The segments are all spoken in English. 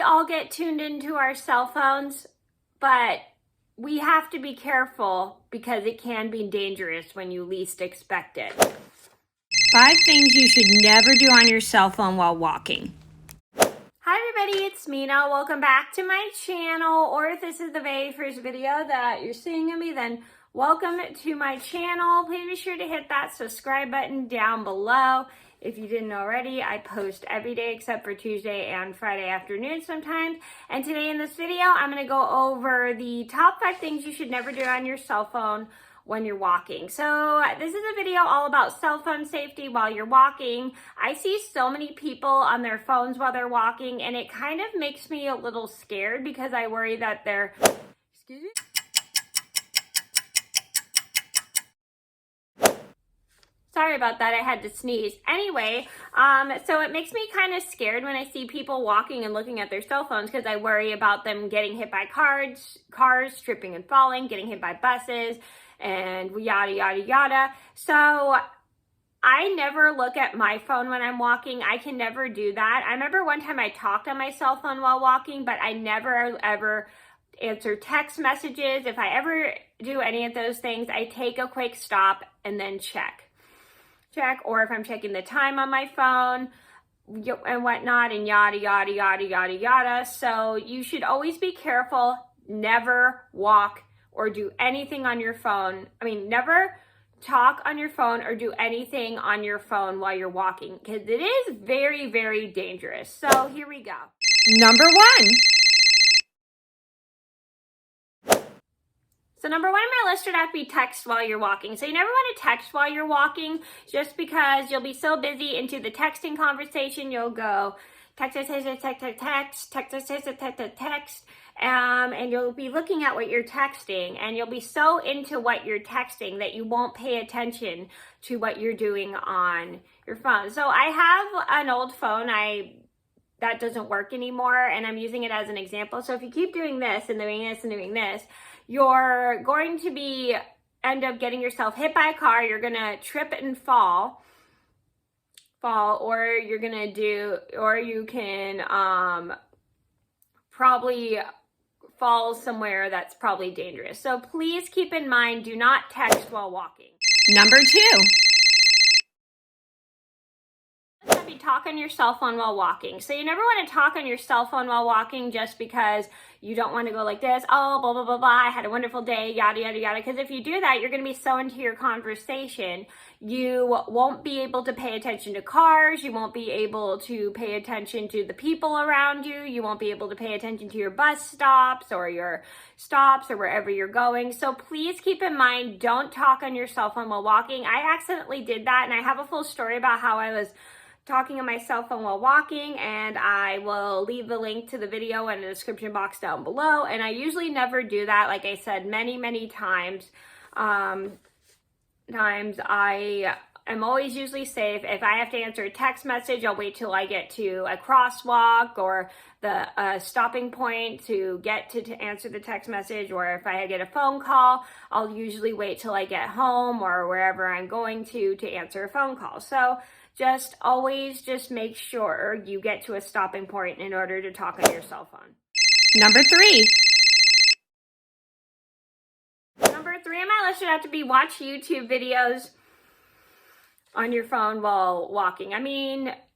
all get tuned into our cell phones, but we have to be careful because it can be dangerous when you least expect it. 5 things you should never do on your cell phone while walking. Hi everybody, it's Mena. Welcome back to my channel, or if this is the very first video that you're seeing of me, then welcome to my channel. Please be sure to hit that subscribe button down below. If you didn't already, I post every day except for Tuesday and Friday afternoon sometimes. And today in this video, I'm going to go over the top 5 things you should never do on your cell phone when you're walking. So this is a video all about cell phone safety while you're walking. I see so many people on their phones while they're walking, and it kind of makes me a little scared because I worry that they're... Excuse me? Sorry about that, I had to sneeze. Anyway, so it makes me kind of scared when I see people walking and looking at their cell phones because I worry about them getting hit by cars, tripping and falling, getting hit by buses, and yada, yada, yada. So I never look at my phone when I'm walking. I can never do that. I remember one time I talked on my cell phone while walking, but I never ever answer text messages. If I ever do any of those things, I take a quick stop and then check, or if I'm checking the time on my phone and whatnot, and yada, yada, yada, yada, yada. So you should always be careful. Never walk or do anything on your phone. Never talk on your phone or do anything on your phone while you're walking, because it is very, very dangerous. So here we go. Number 1. So number 1 on my list would have to be text while you're walking. So you never want to text while you're walking, just because you'll be so busy into the texting conversation. You'll go text, and you'll be looking at what you're texting, and you'll be so into what you're texting that you won't pay attention to what you're doing on your phone. So I have an old phone that doesn't work anymore, and I'm using it as an example. So if you keep doing this and doing this and doing this, you're going to end up getting yourself hit by a car. You're gonna trip and fall, or you can probably fall somewhere that's probably dangerous. So please keep in mind, do not text while walking. Number 2. Talk on your cell phone while walking. So you never want to talk on your cell phone while walking just because you don't want to go like this, oh, blah, blah, blah, blah, I had a wonderful day, yada, yada, yada. Because if you do that, you're going to be so into your conversation, you won't be able to pay attention to cars, you won't be able to pay attention to the people around you, you won't be able to pay attention to your bus stops or your stops or wherever you're going. So please keep in mind, don't talk on your cell phone while walking. I accidentally did that, and I have a full story about how I was talking on my cell phone while walking, and I will leave the link to the video in the description box down below. And I usually never do that. Like I said, many times, I am always usually safe. If I have to answer a text message, I'll wait till I get to a crosswalk or the stopping point to get to answer the text message. Or if I get a phone call, I'll usually wait till I get home or wherever I'm going to answer a phone call. So always make sure you get to a stopping point in order to talk on your cell phone. Number 3. Number 3 on my list would have to be watch YouTube videos on your phone while walking.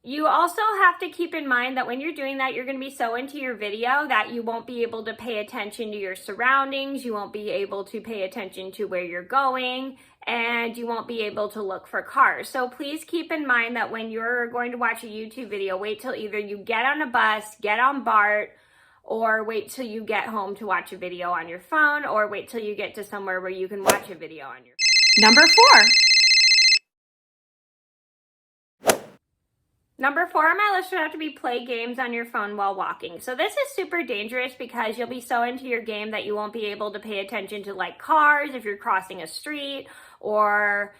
You also have to keep in mind that when you're doing that, you're going to be so into your video that you won't be able to pay attention to your surroundings, you won't be able to pay attention to where you're going, and you won't be able to look for cars. So please keep in mind that when you're going to watch a YouTube video, wait till either you get on a bus, get on BART, or wait till you get home to watch a video on your phone, or wait till you get to somewhere where you can watch a video on your phone. Number 4. Number 4 on my list would have to be play games on your phone while walking. So this is super dangerous because you'll be so into your game that you won't be able to pay attention to like cars if you're crossing a street, or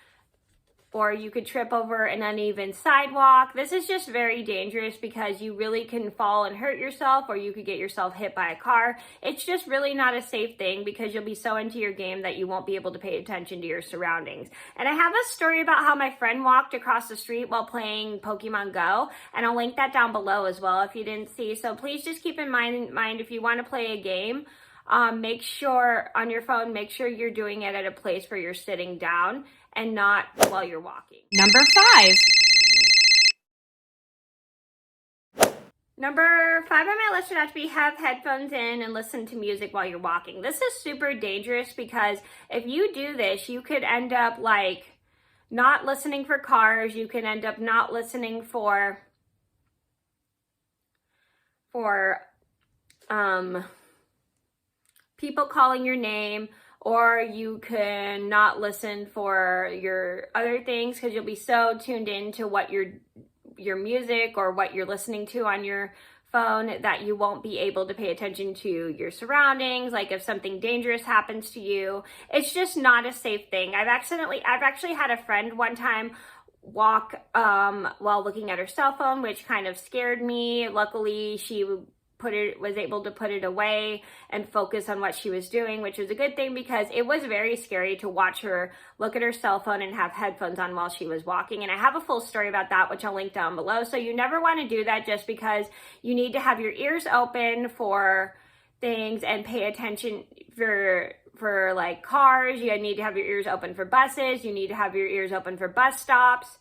or you could trip over an uneven sidewalk. This is just very dangerous because you really can fall and hurt yourself, or you could get yourself hit by a car. It's just really not a safe thing because you'll be so into your game that you won't be able to pay attention to your surroundings. And I have a story about how my friend walked across the street while playing Pokemon Go, and I'll link that down below as well if you didn't see. So please just keep in mind if you want to play a game, make sure on your phone, make sure you're doing it at a place where you're sitting down and not while you're walking. Number 5. Number 5 on my list would have to be have headphones in and listen to music while you're walking. This is super dangerous because if you do this, you could end up like not listening for cars. You can end up not listening for people calling your name, or you can not listen for your other things because you'll be so tuned into what your music or what you're listening to on your phone that you won't be able to pay attention to your surroundings. Like if something dangerous happens to you, it's just not a safe thing. I've actually had a friend one time walk while looking at her cell phone, which kind of scared me. Luckily, she was able to put it away and focus on what she was doing, which was a good thing because it was very scary to watch her look at her cell phone and have headphones on while she was walking. And I have a full story about that, which I'll link down below. So you never want to do that just because you need to have your ears open for things and pay attention for like cars. You need to have your ears open for buses. You need to have your ears open for bus stops.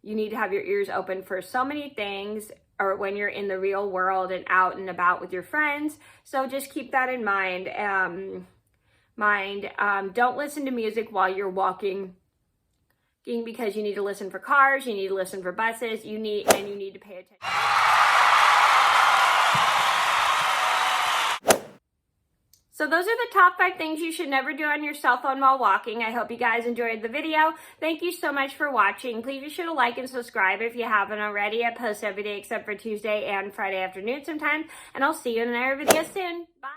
You need to have your ears open for so many things, or when you're in the real world and out and about with your friends. So just keep that in mind. Don't listen to music while you're walking because you need to listen for cars, you need to listen for buses, you need to pay attention. So those are the top 5 things you should never do on your cell phone while walking. I hope you guys enjoyed the video. Thank you so much for watching. Please be sure to like and subscribe if you haven't already. I post every day except for Tuesday and Friday afternoon sometimes. And I'll see you in another video soon. Bye.